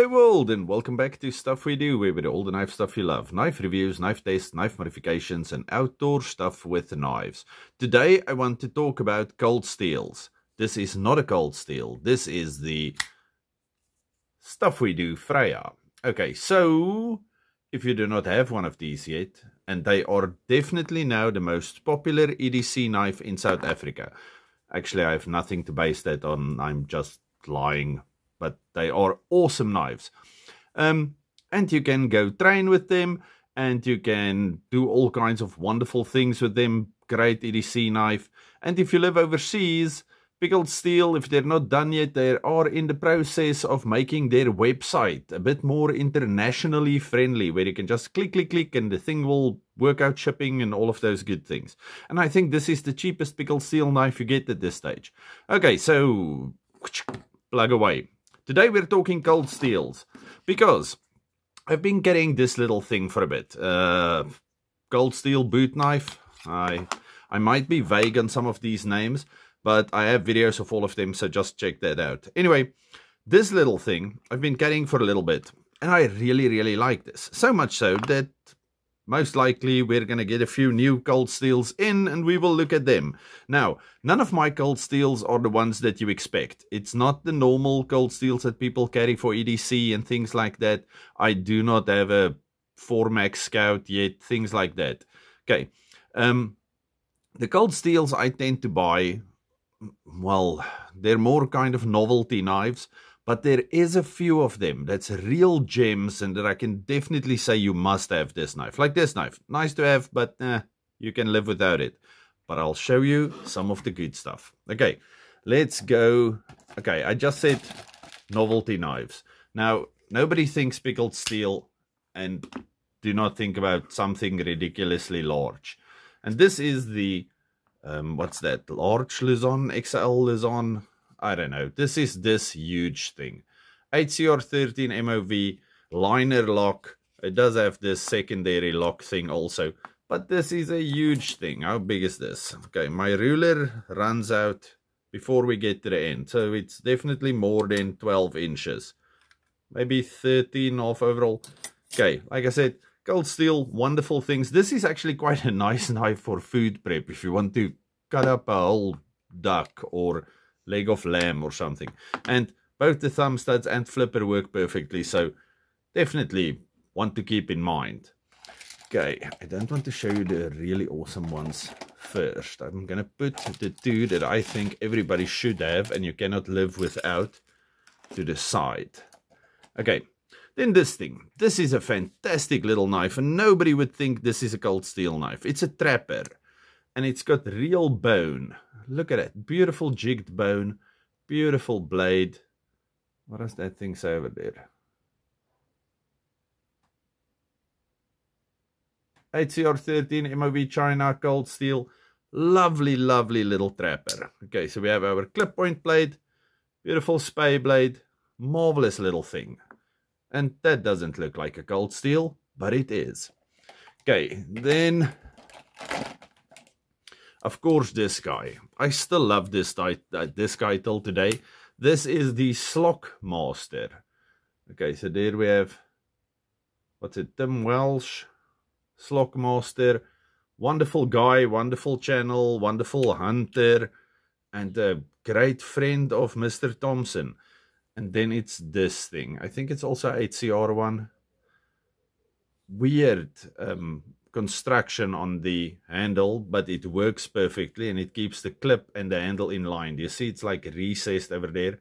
Hello world and welcome back to Stuff We Do, where we do all the knife stuff you love. Knife reviews, knife tests, knife modifications and outdoor stuff with knives. Today I want to talk about cold steels. This is not a cold steel, this is the Stuff We Do Freya. Okay, so if you do not have one of these yet, and they are definitely now the most popular EDC knife in South Africa. Actually, I have nothing to base that on, I'm just lying. But they are awesome knives. And you can go train with them, and you can do all kinds of wonderful things with them. Great EDC knife. And if you live overseas, Pickled Steel, if they're not done yet, they are in the process of making their website a bit more internationally friendly, where you can just click, click, click, and the thing will work out shipping and all of those good things. And I think this is the cheapest Pickled Steel knife you get at this stage. Okay, so plug away. Today we're talking cold steels, because I've been getting this little thing for a bit. Cold steel boot knife. I might be vague on some of these names, but I have videos of all of them, so just check that out. Anyway, this little thing I've been carrying for a little bit, and I really, really like this. So much so that most likely we're going to get a few new cold steels in, and we will look at them. Now, none of my cold steels are the ones that you expect. It's not the normal cold steels that people carry for EDC and things like that. I do not have a 4MAX Scout yet, things like that. Okay, the cold steels I tend to buy, well, they're more kind of novelty knives. But there is a few of them that's real gems, and that I can definitely say you must have this knife. Like this knife. Nice to have, but you can live without it. But I'll show you some of the good stuff. Okay, let's go. Okay, I just said novelty knives. Now, nobody thinks Pickled Steel and do not think about something ridiculously large. And this is the, what's that? Large Luzon, XL Luzon. I don't know. This is this huge thing. HCR13 MOV, liner lock. It does have this secondary lock thing also. But this is a huge thing. How big is this? Okay, my ruler runs out before we get to the end. So it's definitely more than 12 inches. Maybe 13 off overall. Okay, like I said, cold steel, wonderful things. This is actually quite a nice knife for food prep. If you want to cut up a whole duck or leg of lamb or something. And both the thumb studs and flipper work perfectly, so definitely want to keep in mind. Okay, I don't want to show you the really awesome ones first. I'm gonna put the two that I think everybody should have and you cannot live without to the side. Okay, then this thing. This is a fantastic little knife, and nobody would think this is a cold steel knife. It's a trapper. And it's got real bone. Look at it. Beautiful jigged bone. Beautiful blade. What does that thing say over there? HCR13 MOV China cold steel. Lovely, lovely little trapper. Okay, so we have our clip point blade. Beautiful spay blade. Marvelous little thing. And that doesn't look like a cold steel, but it is. Okay, then of course, this guy. I still love this guy till today. This is the Slock Master. Okay, so there we have, what's it, Tim Welsh, Slock Master. Wonderful guy, wonderful channel, wonderful hunter, and a great friend of Mr. Thompson. And then it's this thing. I think it's also HCR one. Weird construction on the handle, but it works perfectly, and it keeps the clip and the handle in line. You see it's like recessed over there,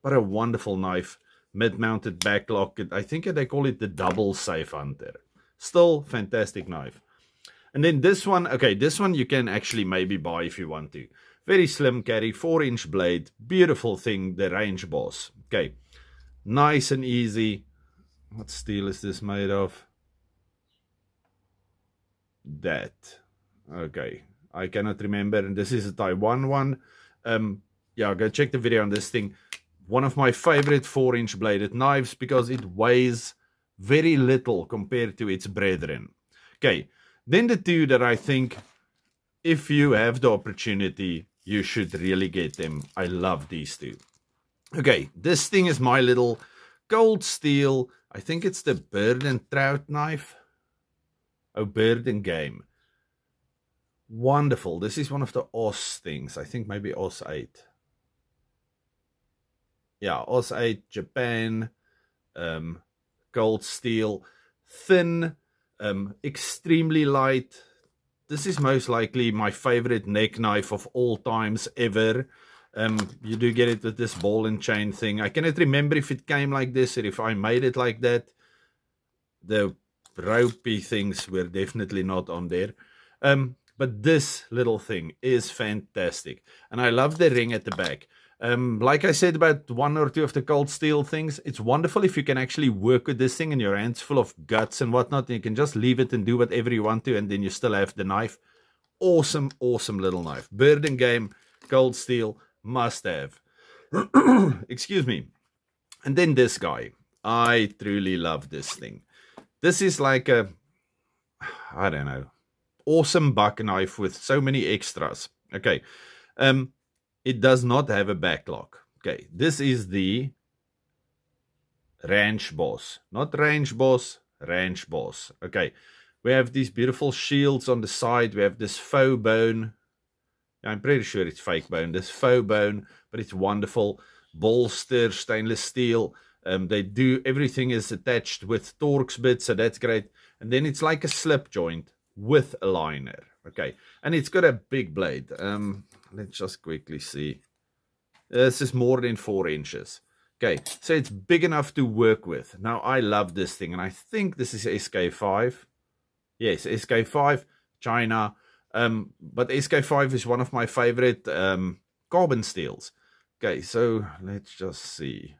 but a wonderful knife. Mid-mounted backlock. I think they call it the double safe hunter. Still fantastic knife. And then this one, okay, this one you can actually maybe buy if you want to. Very slim carry, 4-inch blade, beautiful thing, the Range Boss. Okay, nice and easy. What steel is this made of? That. Okay, I cannot remember, and this is a Taiwan one. Yeah, go check the video on this thing. One of my favorite 4-inch bladed knives, because it weighs very little compared to its brethren. Okay, then the two that I think, if you have the opportunity, you should really get them. I love these two. Okay, this thing is my little Cold steel, I think it's the bird and trout knife. Oh, bird and game. Wonderful. This is one of the OS things. I think maybe OS 8. Yeah, OS 8, Japan, cold steel, thin, extremely light. This is most likely my favorite neck knife of all times ever. You do get it with this ball and chain thing. I cannot remember if it came like this or if I made it like that. The ropey things were definitely not on there. But this little thing is fantastic. And I love the ring at the back. Like I said about one or two of the cold steel things, it's wonderful if you can actually work with this thing and your hands full of guts and whatnot. And you can just leave it and do whatever you want to, and then you still have the knife. Awesome, awesome little knife. Bird and game, cold steel, must have. Excuse me. And then this guy. I truly love this thing. This is like a, I don't know, awesome buck knife with so many extras. Okay. It does not have a backlock. Okay. This is the Ranch Boss. Not Range Boss, Ranch Boss. Okay. We have these beautiful shields on the side. We have this faux bone. I'm pretty sure it's fake bone. This faux bone, but it's wonderful. Bolster, stainless steel. They do, everything is attached with Torx bits, so that's great. And then it's like a slip joint with a liner. Okay, and it's got a big blade. Let's just quickly see. This is more than 4 inches. Okay, so it's big enough to work with. Now, I love this thing, and I think this is SK5. Yes, SK5, China. But SK5 is one of my favorite carbon steels. Okay, so let's just see.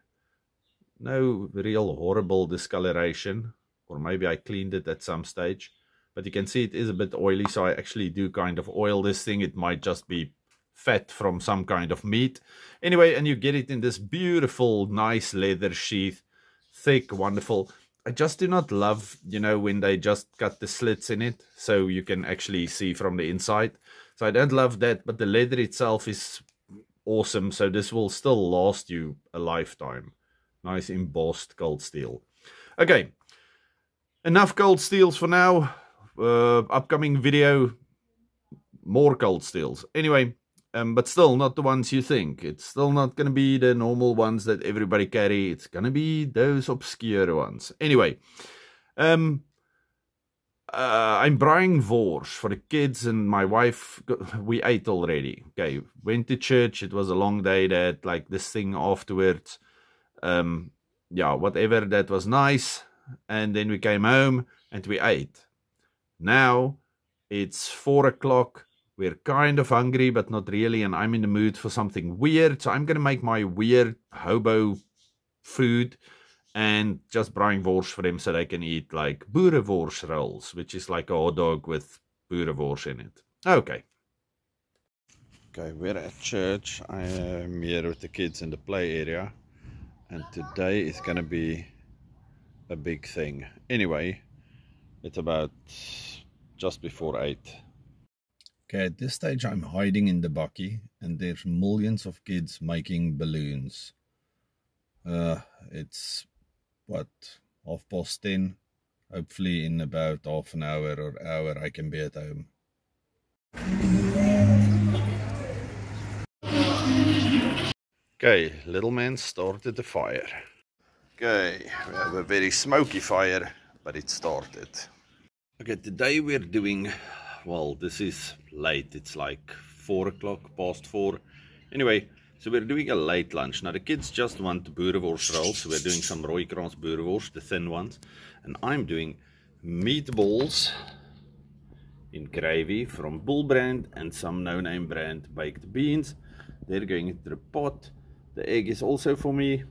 No real horrible discoloration, or maybe I cleaned it at some stage, but you can see it is a bit oily, so I actually do kind of oil this thing. It might just be fat from some kind of meat. Anyway, and you get it in this beautiful, nice leather sheath, thick, wonderful. I just do not love, you know, when they just cut the slits in it, so you can actually see from the inside. So I don't love that, but the leather itself is awesome, so this will still last you a lifetime. Nice embossed cold steel. Okay, enough cold steels for now. Upcoming video, more cold steels. Anyway, but still not the ones you think. It's still not going to be the normal ones that everybody carry. It's going to be those obscure ones. Anyway, I'm braaiing wors for the kids and my wife. We ate already. Okay, went to church. It was a long day. They had like this thing afterwards. Yeah, whatever, that was nice. And then we came home and we ate. Now it's 4 o'clock. We're kind of hungry, but not really. And I'm in the mood for something weird. So I'm going to make my weird hobo food and just braai wors for them so they can eat like boerewors rolls, which is like a hot dog with boerewors in it. Okay. Okay, we're at church. I am here with the kids in the play area. And today is going to be a big thing. Anyway, it's about just before 8. Okay, at this stage I'm hiding in the bakkie and there's millions of kids making balloons. It's, what, 10:30? Hopefully in about half an hour or hour I can be at home. Okay, little man started the fire. Okay, we have a very smoky fire, but it started. Okay, today we're doing, well, this is late. It's like 4 o'clock, past 4. Anyway, so we're doing a late lunch. Now the kids just want boerewors rolls, so we're doing some rooikraans boerewors, the thin ones. And I'm doing meatballs in gravy from Bull brand and some no-name brand baked beans. They're going into the pot. The egg is also for me.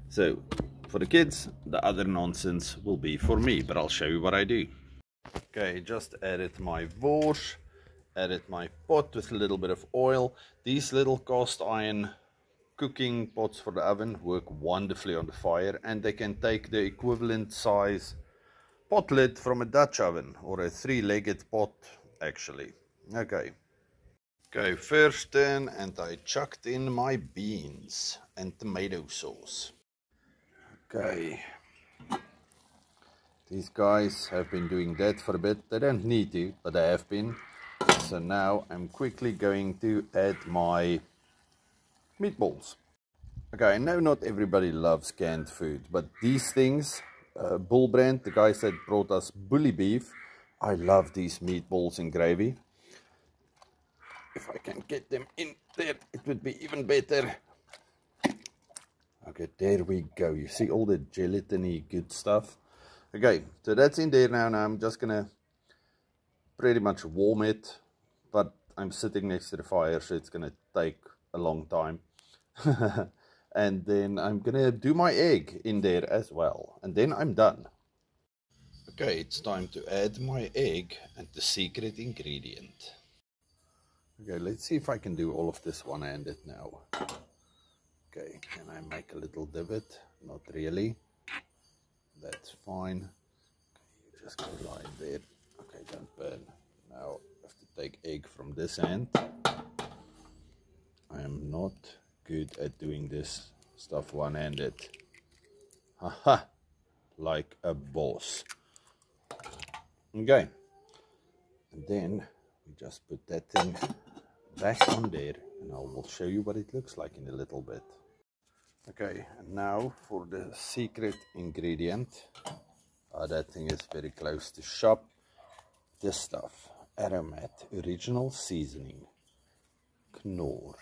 So for the kids, the other nonsense will be for me, but I'll show you what I do. Okay, just added my wors, added my pot with a little bit of oil. These little cast iron cooking pots for the oven work wonderfully on the fire, and they can take the equivalent size pot lid from a Dutch oven or a 3-legged pot actually. Okay. Okay, first then, and I chucked in my beans and tomato sauce. Okay. These guys have been doing that for a bit. They don't need to, but they have been. So now I'm quickly going to add my meatballs. Okay, I know not everybody loves canned food, but these things, Bull Brand, the guys that brought us bully beef, I love these meatballs and gravy. If I can get them in there, it would be even better. Okay, there we go. You see all the gelatiny good stuff. Okay, so that's in there now. Now I'm just gonna pretty much warm it, but I'm sitting next to the fire, so it's gonna take a long time. And then I'm gonna do my egg in there as well, and then I'm done. Okay, it's time to add my egg and the secret ingredient. Okay, let's see if I can do all of this one-handed now. Okay, can I make a little divot? Not really. That's fine. Okay, you just go line there. Okay, don't burn. Now I have to take egg from this end. I am not good at doing this stuff one-handed. Haha, like a boss. Okay, and then we just put that thing back on there, and I will show you what it looks like in a little bit. Okay, and now for the secret ingredient. That thing is very close to shop. This stuff, Aromat Original Seasoning, Knorr.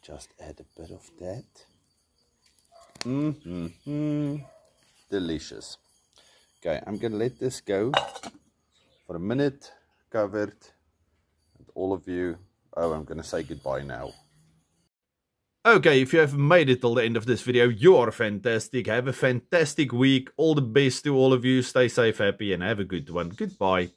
Just add a bit of that. Delicious. Okay, I'm gonna let this go for a minute, covered, and all of you, oh, I'm gonna say goodbye now. Okay, if you have made it till the end of this video, you are fantastic. Have a fantastic week. All the best to all of you. Stay safe, happy, and have a good one. Goodbye.